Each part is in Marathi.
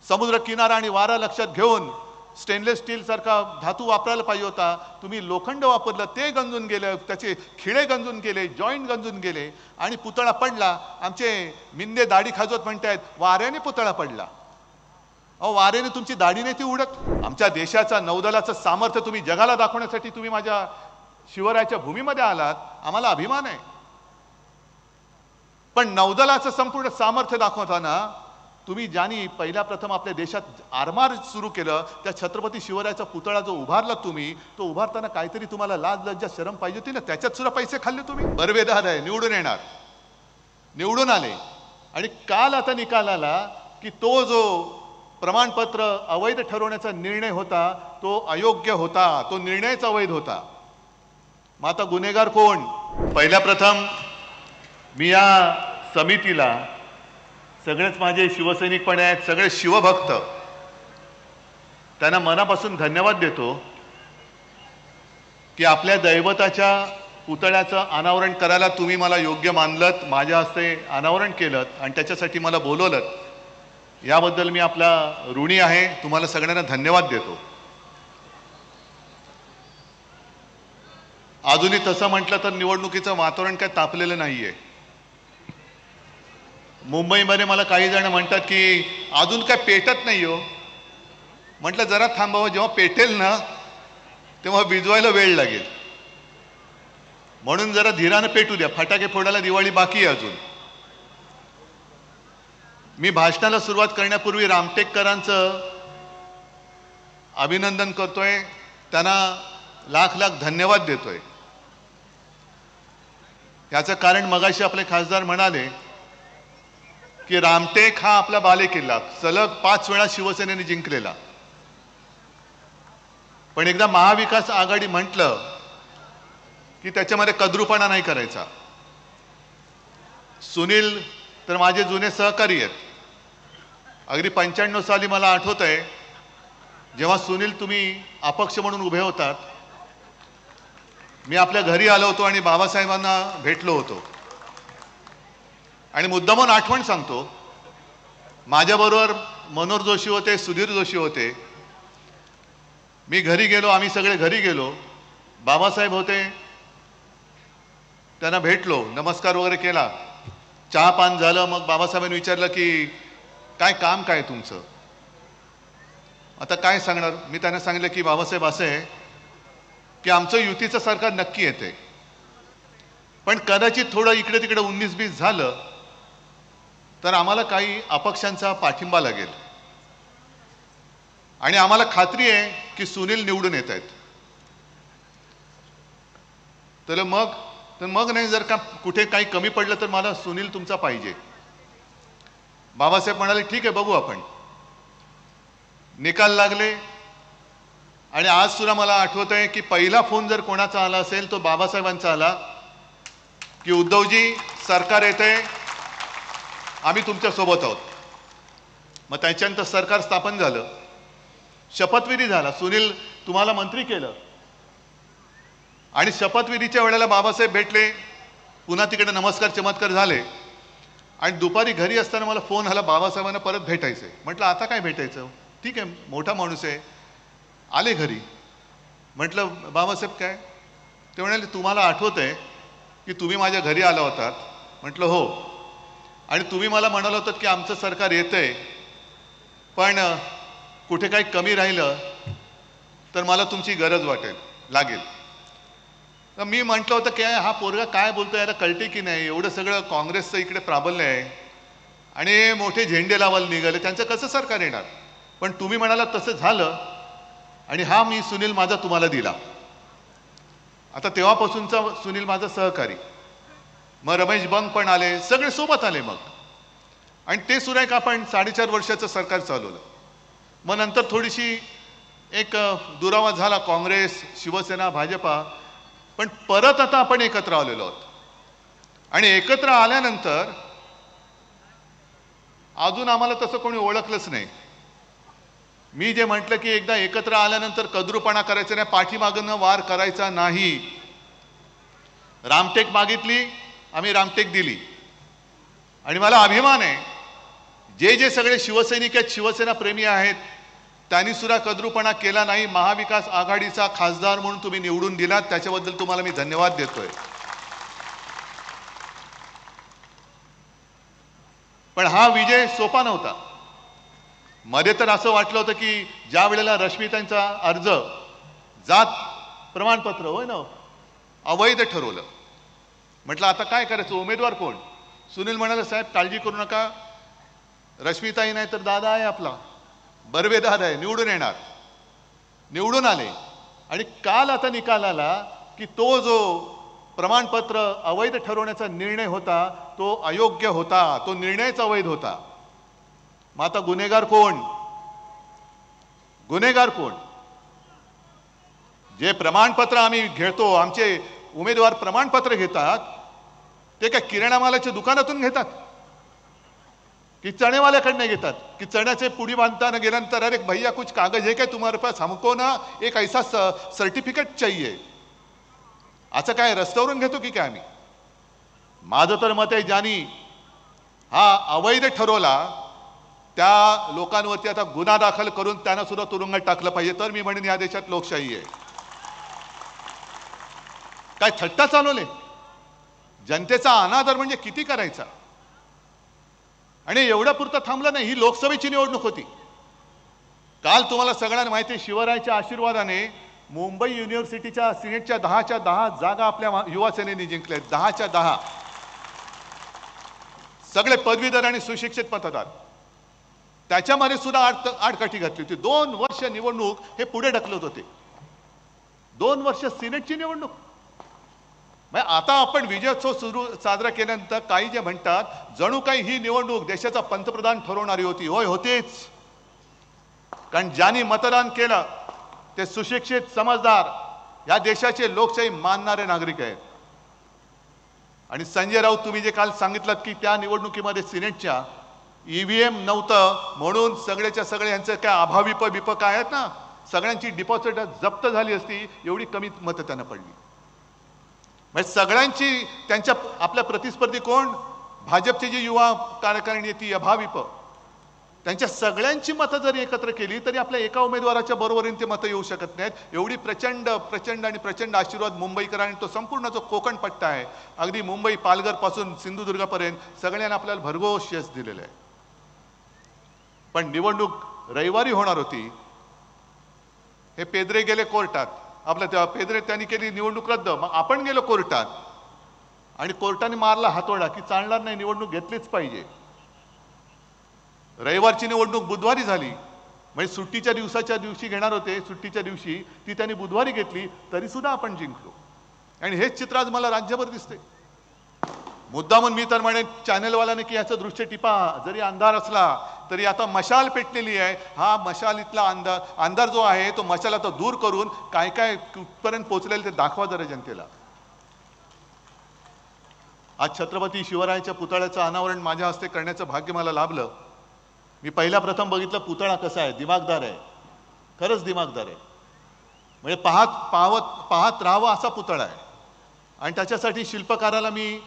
समुद्र किनारा आणि वारा लक्षात घेऊन स्टेनलेस स्टील सारखा धातू वापरायला पाहिजे होता, तुम्ही लोखंड वापरलं, ते गंजून गेलं, त्याचे खिळे गंजून गेले, जॉईंट गंजून गेले आणि पुतळा पडला. आमचे मिंदे दाढी खाजवत म्हणतायत वाऱ्याने पुतळा पडला. अहो, वाऱ्याने तुमची दाढी नाही ती उडत. आमच्या देशाचा नौदलाचं सामर्थ्य तुम्ही जगाला दाखवण्यासाठी तुम्ही माझ्या शिवरायाच्या भूमीमध्ये आलात, आम्हाला अभिमान आहे. पण नौदलाचं संपूर्ण सामर्थ्य दाखवताना तुम्ही ज्यांनी पहिल्या प्रथम आपल्या देशात आरमार सुरू केलं, त्या छत्रपती शिवरायाचा पुतळा जो उभारला तुम्ही, तो उभारताना काहीतरी तुम्हाला लाज लज्जा शरम पाहिजे होती ना. त्याच्यात सुद्धा पैसे खाल्ले तुम्ही. बर्वेदार आहे, निवडून येणार, निवडून आले आणि काल आता निकाल आला की तो जो प्रमाणपत्र अवैध ठरवण्याचा निर्णय होता तो अयोग्य होता, तो निर्णयच अवैध होता. मग आता गुन्हेगार कोण? पहिल्या प्रथम मी या समितीला, सगळेच माझे शिवसैनिक पण आहेत, सगळे शिवभक्त, त्यांना मनापासून धन्यवाद देतो की आपल्या दैवताच्या पुतळ्याचं अनावरण करायला तुम्ही मला योग्य मानलत, माझ्या हस्ते अनावरण केलं आणि त्याच्यासाठी मला बोलवलं. याबद्दल मी आपला ऋणी आहे. तुम्हाला सगळ्यांना धन्यवाद देतो. अजूनही तसं म्हटलं तर निवडणुकीचं वातावरण काय तापलेलं नाहीये. मुंबईमध्ये मला काही जण म्हणतात की अजून काय पेटत नाही हो. म्हटलं जरा थांबावं, जेव्हा पेटेल ना तेव्हा विजवायला वेळ लागेल. म्हणून जरा धीरानं पेटू द्या. फटाके फोडायला दिवाळी बाकी आहे अजून. मी भाषणाला सुरुवात करण्यापूर्वी रामटेककरांचं अभिनंदन करतोय, त्यांना लाख लाख धन्यवाद देतोय. याचं कारण मगाशी आपले खासदार म्हणाले की रामटेक हा आपला बालेकिल्ला, सलग 5 वेळा शिवसेनेने जिंकलेला. पण एकदा महाविकास आघाडी म्हटलं की त्याच्यामध्ये कद्रूपणा नाही करायचा. सुनील तर माझे जुने सहकारी आहेत. अगदी 95 साली मला आठवत आहे, जेव्हा सुनील तुम्ही अपक्ष म्हणून उभे होतात, मी आपल्या घरी आलो होतो आणि बाबासाहेबांना भेटलो होतो. आणि मुद्दामून आठवण सांगतो, माझ्याबरोबर मनोहर जोशी होते, सुधीर जोशी होते. मी घरी गेलो, आम्ही सगळे घरी गेलो. बाबासाहेब होते, त्यांना भेटलो, नमस्कार वगैरे केला, चहा पान झालं. मग बाबासाहेबांनी विचारलं की काय काम काय तुमचं? आता काय सांगणार? मी त्यांना सांगितलं की बाबासाहेब असं आहे की आमचं युतीचं सरकार नक्की येते, पण कदाचित थोडं इकडे तिकडे 19-20 झालं तर आम्हाला काही अपक्षांचा पाठिंबा लागेल आणि आम्हाला खात्री आहे की सुनील निवडून येत आहेत. तर मग नाही, जर का कुठे काही कमी पडलं तर मला सुनील तुमचा पाहिजे. बाबासाहेब म्हणाले ठीक आहे, बघू आपण. निकाल लागले आणि आज सुद्धा मला आठवत आहे की पहिला फोन जर कोणाचा आला असेल तो बाबासाहेबांचा आला की उद्धवजी सरकार येते, आम्ही तुमच्या सोबत आहोत. मग त्याच्यानंतर सरकार स्थापन झालं, शपथविधी झाला, सुनील तुम्हाला मंत्री केलं आणि शपथविधीच्या वेळेला बाबासाहेब भेटले, पुन्हा तिकडे नमस्कार चमत्कार झाले आणि दुपारी घरी असताना मला फोन आला, बाबासाहेबांना परत भेटायचंय. म्हटलं आता काय भेटायचं, ठीक आहे, मोठा माणूस आहे. आले घरी, म्हटलं बाबासाहेब काय? ते म्हणाले तुम्हाला आठवत आहे की तुम्ही माझ्या घरी आला होतात? म्हटलं हो, आणि तुम्ही मला म्हणाला होतात की आमचं सरकार येतंय, पण कुठे काही कमी राहिलं तर मला तुमची गरज लागेल. तर मी म्हटलं होतं की हा पोरगा काय बोलतो, याला कळते की नाही, एवढं सगळं काँग्रेसचं इकडे प्राबल्य आहे आणि मोठे झेंडे लावायला निघाले, त्यांचं कसं सरकार येणार? पण तुम्ही म्हणाला तसं झालं आणि हा मी सुनील माझा तुम्हाला दिला. आता तेव्हापासूनचा सुनील माझा सहकारी. मग रमेश बंग पण आले, सगळे सोबत आले. मग आणि ते सुद्धा एक आपण 4.5 वर्षाचं सरकार चालवलं. मग नंतर थोडीशी एक दुरावा झाला, काँग्रेस, शिवसेना, भाजपा, पण परत आता आपण एकत्र आलेलो आहोत. आणि एकत्र आल्यानंतर अजून आम्हाला तसं कोणी ओळखलंच नाही. मी जे म्हटलं की एकदा एकत्र आल्यानंतर कद्रूपणा करायचा नाही, पाठीमागनं वार करायचा नाही. रामटेक मागितली, आम्ही रामटेक दिली आणि मला अभिमान आहे, जे जे सगळे शिवसैनिक आहेत, शिवसेना प्रेमी आहेत, त्यांनी सुद्धा कद्रूपणा केला नाही. महाविकास आघाडीचा खासदार म्हणून तुम्ही निवडून दिलात, त्याच्याबद्दल तुम्हाला मी धन्यवाद देतोय. पण हा विजय सोपा नव्हता. मध्ये तर असं वाटलं होतं की ज्या वेळेला रश्मितांचा अर्ज जात प्रमाणपत्र होय ना अवैध ठरवलं, म्हटलं आता काय करायचं, उमेदवार कोण? सुनील म्हणाले, साहेब काळजी करू नका, रश्मिताई नाही तर दादा आहे आपला, बर्वे दादा आहे, निवडून येणार. निवडून आले. आणि काल आता निकाल आला की तो जो प्रमाणपत्र अवैध ठरवण्याचा निर्णय होता तो अयोग्य होता, तो निर्णयच अवैध होता. मग आता गुन्हेगार कोण? गुन्हेगार कोण? जे प्रमाणपत्र आम्ही घेतो, आमचे उमेदवार प्रमाणपत्र घेतात, ते काय किराणा मालाच्या दुकानातून घेतात की चणेवाल्याकडनं घेतात? की चण्याचे पुडी बांधताना गेल्यानंतर, अरे भैया कुछ कागज है क्या तुम्हारे पास, हमको ना एक ऐसा सर्टिफिकेट चाहिए, असं काय रस्त्यावरून घेतो की काय आम्ही? माझं तर मत आहे, ज्यांनी हा अवैध ठरवला त्या लोकांवरती आता गुन्हा दाखल करून त्यांना सुद्धा तुरुंगात टाकलं पाहिजे. तर मी म्हणेन या देशात लोकशाही आहे. काय थट्टा चालवले? जनतेचा अनादर म्हणजे किती करायचा? आणि एवढ्या पुरतं थांबलं नाही. ही लोकसभेची निवडणूक होती. काल तुम्हाला सगळ्यांना माहिती आहे, शिवरायांच्या आशीर्वादाने मुंबई युनिव्हर्सिटीच्या सिनेटच्या 10च्या 10 जागा आपल्या युवा सेनेने जिंकल्या. 10च्या 10 सगळे पदवीधर आणि सुशिक्षित मतदार. त्याच्यामध्ये सुद्धा आडकाठी घातली होती. 2 वर्ष निवडणूक हे पुढे ढकलत होते. 2 वर्ष सिनेटची निवडणूक. आता आपण विजयोत्सव साजरा केल्यानंतर काही जे म्हणतात जणू काही ही निवडणूक देशाचा पंतप्रधान ठरवणारी होती. होय, होतेच. कारण ज्यांनी मतदान केलं ते सुशिक्षित, समजदार, या देशाचे लोकशाही मानणारे नागरिक आहेत. आणि संजय राऊत, तुम्ही जे काल सांगितलं की त्या निवडणुकीमध्ये सिनेटच्या ईव्हीएम नव्हतं म्हणून सगळ्याच्या सगळे यांचं काय अभाविप बिप काय आहेत ना, सगळ्यांची डिपॉझिट जप्त झाली असती, एवढी कमी मतं त्यांना पडली. म्हणजे सगळ्यांची, त्यांच्या आपल्या प्रतिस्पर्धी कोण? भाजपची जी युवा कार्यकारिणी ती अभाविप, त्यांच्या सगळ्यांची मतं जरी एकत्र केली तरी आपल्या एका उमेदवाराच्या बरोबरीने ते मतं येऊ शकत नाहीत. एवढी प्रचंड प्रचंड आणि प्रचंड आशीर्वाद मुंबईकरांनी, तो संपूर्ण जो कोकण पट्टा आहे, अगदी मुंबई पालघर पासून सिंधुदुर्गापर्यंत सगळ्यांना आपल्याला भरघोस यश दिलेलं आहे. पण निवडणूक रविवारी होणार होती. हे पेद्रे गेले कोर्टात. आपल्या पेद्रे त्यांनी केली निवडणूक रद्द. मग आपण गेलो कोर्टात आणि कोर्टाने मारला हातोडा की चालणार नाही, निवडणूक घेतलीच पाहिजे. रविवारची निवडणूक बुधवारी झाली. म्हणजे सुट्टीच्या दिवशी घेणार होते, सुट्टीच्या दिवशी ती त्यांनी बुधवारी घेतली, तरी सुद्धा आपण जिंकलो. आणि हेच चित्र आज मला राज्यभर दिसते. मुद्दामून मी तर म्हणेन चॅनलवाल्याने की याचं दृश्य टिपा, जरी अंधार असला तरी आता मशाल पेटलेली आहे. हा मशाल इथला अंधार जो आहे तो मशाल आता दूर करून काय काय कुठपर्यंत पोहोचलेलं ते दाखवा जरा जनतेला. आज छत्रपती शिवरायांच्या पुतळ्याचं अनावरण माझ्या हस्ते करण्याचं भाग्य मला लाभलं. मी पहिला प्रथम बघितलं पुतळा कसा आहे, दिमागदार आहे, खरंच दिमागदार आहे. म्हणजे पाहत राहावं असा पुतळा आहे. आणि त्याच्यासाठी शिल्पकाराला मी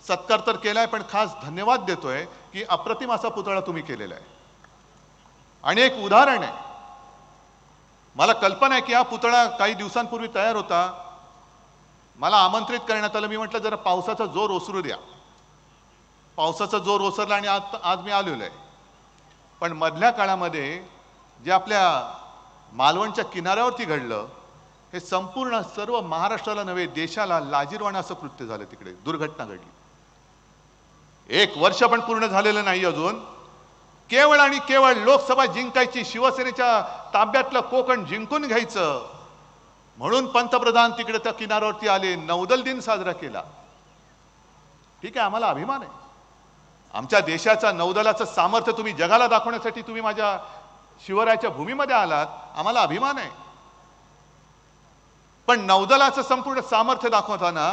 सत्कार तर केलाय, पण खास धन्यवाद देतोय की अप्रतिम असा पुतळा तुम्ही केलेला आहे. आणि एक उदाहरण आहे, मला कल्पना आहे की हा पुतळा काही दिवसांपूर्वी तयार होता. मला आमंत्रित करण्यात आलं. मी म्हटलं जरा पावसाचा जोर ओसरू द्या. पावसाचा जोर ओसरला आणि आज मी आलेलो आहे. पण मधल्या काळामध्ये जे आपल्या मालवणच्या किनाऱ्यावरती घडलं, हे संपूर्ण सर्व महाराष्ट्राला नव्हे देशाला लाजिरवाणं असं कृत्य झालं. तिकडे दुर्घटना घडली. 1 वर्ष पण पूर्ण झालेलं नाही अजून. केवळ आणि केवळ लोकसभा जिंकायची, शिवसेनेच्या ताब्यातलं कोकण जिंकून घ्यायचं म्हणून पंतप्रधान तिकडे त्या किनाऱ्यावरती आले, नौदल दिन साजरा केला. ठीक आहे, आम्हाला अभिमान आहे. आमच्या देशाचा नौदलाचं सामर्थ्य तुम्ही जगाला दाखवण्यासाठी तुम्ही माझ्या शिवरायाच्या भूमीमध्ये आलात, आम्हाला अभिमान आहे. पण नौदलाचं संपूर्ण सामर्थ्य दाखवताना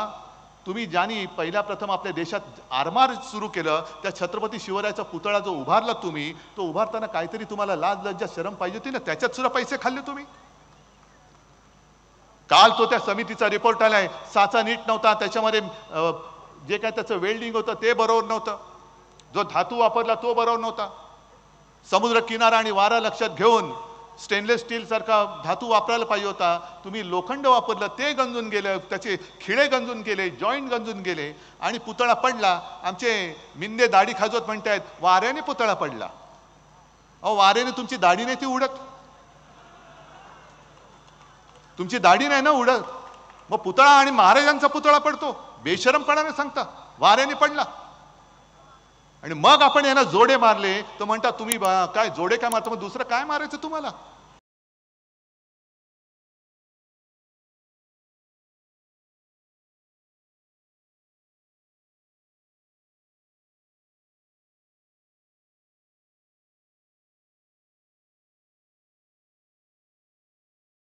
तुम्ही ज्यांनी पहिल्या प्रथम आपल्या देशात आरमार सुरू केलं, त्या छत्रपती शिवरायाचा पुतळा जो उभारला तुम्ही, तो उभारताना काहीतरी तुम्हाला लाज लज्जा शरम पाहिजे होती ना. त्याच्यात सुद्धा पैसे खाल्ले तुम्ही. काल तो त्या समितीचा रिपोर्ट आलाय, साचा नीट नव्हता, त्याच्यामध्ये जे काय त्याचं वेल्डिंग होतं ते बरोबर नव्हतं, जो धातू वापरला तो बरोबर नव्हता. समुद्र किनारा आणि वारा लक्षात घेऊन स्टेनलेस स्टील सारखा धातू वापरायला पाहिजे होता, तुम्ही लोखंड वापरलं, ते गंजून गेले, त्याचे खिळे गंजून गेले, जॉईंट गंजून गेले आणि पुतळा पडला. आमचे मिंदे दाढी खाजवत म्हणतायत वाऱ्याने पुतळा पडला. अहो, वाऱ्याने तुमची दाढी नाही ती उडत, तुमची दाढी नाही ना उडत. मग पुतळा आणि महाराजांचा पुतळा पडतो, बेशरमपणाने सांगता वाऱ्याने पडला. आणि मग आपण यांना जोडे मारले तर म्हणता तुम्ही काय जोडे काय मारतो, मग दुसरं काय मारायचं तुम्हाला.